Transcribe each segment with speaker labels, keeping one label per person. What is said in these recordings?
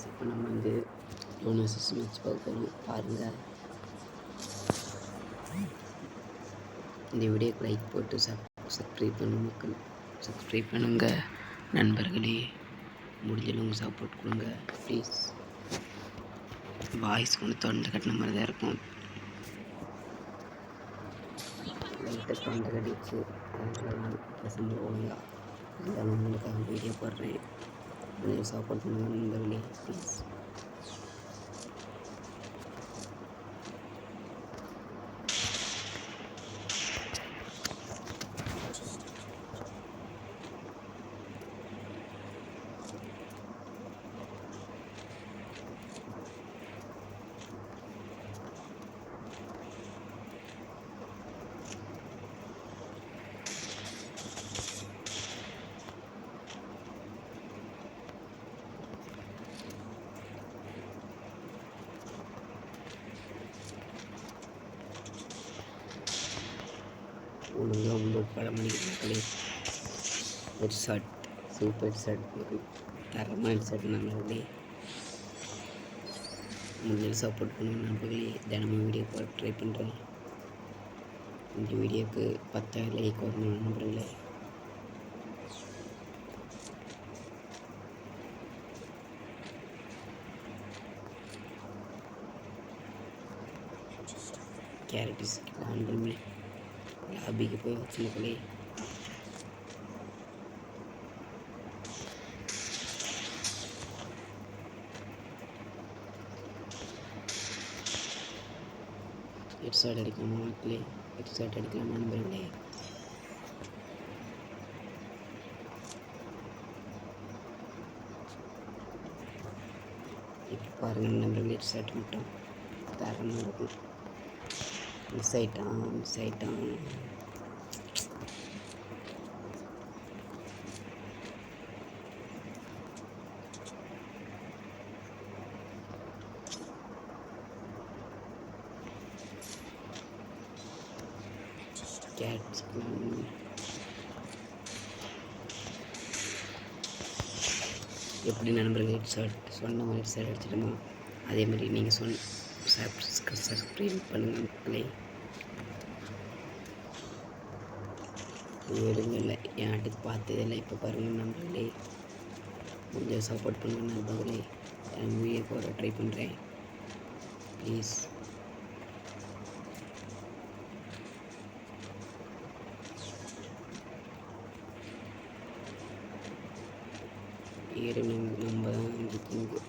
Speaker 1: இப்போ நம்ம வந்து யூனிவர்சஸ் மேட்ச் பார்க்கணும் பாருங்கள். இந்த வீடியோக்கு லைக் போட்டு சப்ஸ்கிரைப் பண்ணுங்க நண்பர்களே. முடிஞ்சளவுங்க சப்போர்ட் கொடுங்க ப்ளீஸ். வாய்ஸ் கொஞ்சம் தொண்டை கட்டின மாதிரி தான் இருக்கும். லைட்டாக தொண்டை கட்டிடுச்சு, அதனால பசங்க ஒழுங்கா இருந்தாலும் உங்களுக்காக வீடியோ போடுறேன். கொஞ்சம் சப்போர்ட் பண்ணுங்க நண்பர்களே ப்ளீஸ். ஒழுங்காக உங்களுக்கு படம் பண்ணிக்கிறீங்களே. ஹெட் ஷாட், சூப்பர் ஷாட், ஒரு தரமாக ஹெட் ஷாட் நண்பர்களே. முடிஞ்சது சப்போர்ட் பண்ணுங்க நண்பர்களே. தினமும் வீடியோ போட ட்ரை பண்ணுறேன். இந்த வீடியோவுக்கு 10,000 லைக் வரணும் நண்பர்களே. கேரக்டர்ஸ் நண்பர்களே லாபிக்கு போய் வச்சுருக்கலே. ஹெட் ஷாட் அடிக்கலாமா மக்களே? ஹெட் ஷாட் அடிக்கலாமா நண்பர்களே? இப்போ பாருங்கள் நண்பர்களே, ஹெட் ஷாட் மட்டும் தரமாக இருக்கும். மிஸ் ஆயிட்டான். கேட்ச் எப்படி நண்பர்கள் ஹெட் ஷாட் சொன்ன மாதிரி ஹெட் ஷாட் அடிச்சிட்டோமா, அதே மாதிரி நீங்கள் சப்ஸ்கிரைப் பண்ணுங்கள் மக்களே. வீடுங்களில் என் ஆட்டுக்கு பார்த்ததில்லை. இப்போ பாருங்கள் நண்பர்களே, கொஞ்சம் சப்போர்ட் பண்ணுங்கள் நண்பர்களே. வீடியோ போட ட்ரை பண்ணுறேன் ப்ளீஸ். நம்ம தான் இங்கே திங்கு.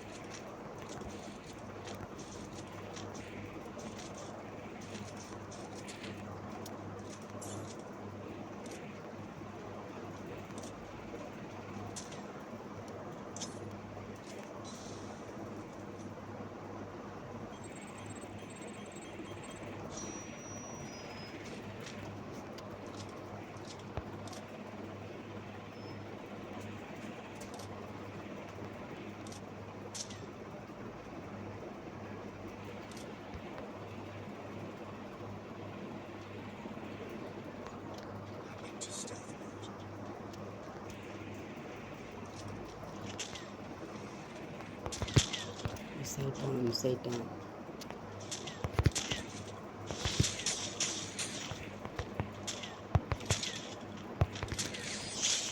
Speaker 1: மிஸ் ஆயிட்டான்.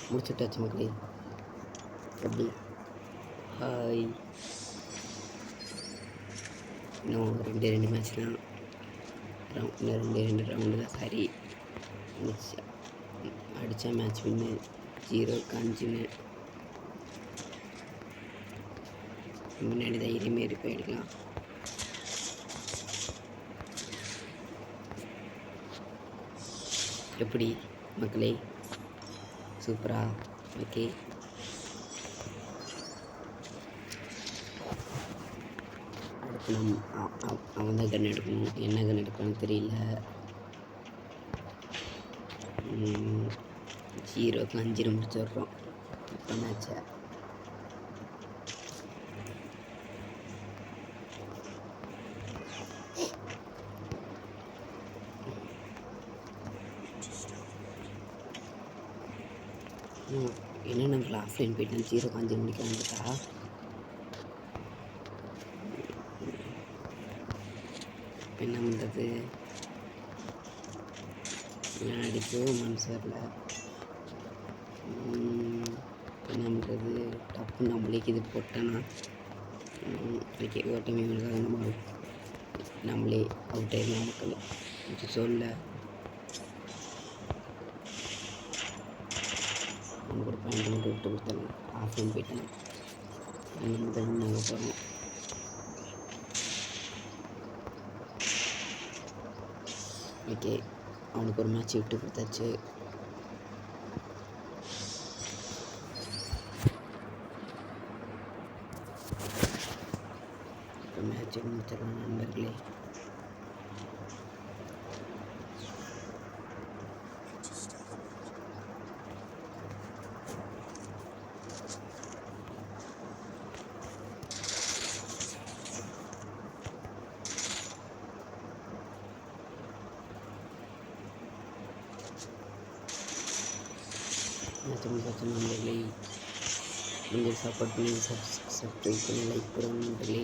Speaker 1: முடிச்சுட்டாச்சு மக்களே. எப்படி ஹாய். இன்னும் ரெண்டு மேட்ச் தான். இன்னும் ரெண்டு ரவுண்டு தான். சரி அடித்தா மேட்ச் வின்னு. 0-5 முன்னாடி தைரியமே இருக்க எடுக்கலாம். எப்படி மக்களே? சூப்பரா? ஓகே. அடுத்து அவன் தான் கன் எடுக்கணும். என்ன கன் எடுக்கலான்னு தெரியல. 0-5 முடிச்சிடுறோம் இப்போ மேட்சை. என்ன நம்மள ஆஃப்லைன் போயிட்டு 0-5 முடிக்கலாம்டா. இப்போ என்ன பண்ணுறது, அடிக்கவும் மனசு வரல. என்ன பண்ணுறது, டப்பு நம்மளுக்கு இது போட்டோன்னா ஓகே ஒரு டைம் இவங்களுக்காக நம்மளே அவுட் ஆயிடலாம். மக்கள் இது சொல்ல அவனுக்கு ஒரு பாயிண்ட் மட்டும் விட்டு கொடுத்தாங்க, ஆஃப் லைன் போயிட்டாங்க. முதல் நாங்கள் போகிறோம். ஓகே அவனுக்கு ஒரு மேட்ச் விட்டு கொடுத்தாச்சு. இப்போ மேட்ச் முடிச்சிடலாம் நண்பர்களே. மேட்ச் முடிச்சாச்சு நண்பர்களே. நீங்கள் சப்போர்ட் பண்ணி சப்ஸ்கிரைப் பண்ணி லைக் போடுங்க நண்பர்களே.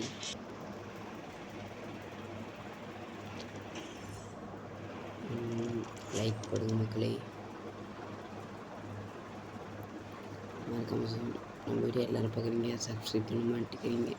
Speaker 1: லைக் போடுங்க மக்களே. மறக்காம நம்ம வீடியோ எல்லோரும் பார்க்குறீங்க, சப்ஸ்கிரைப் பண்ண மாட்டேங்கிறீங்க.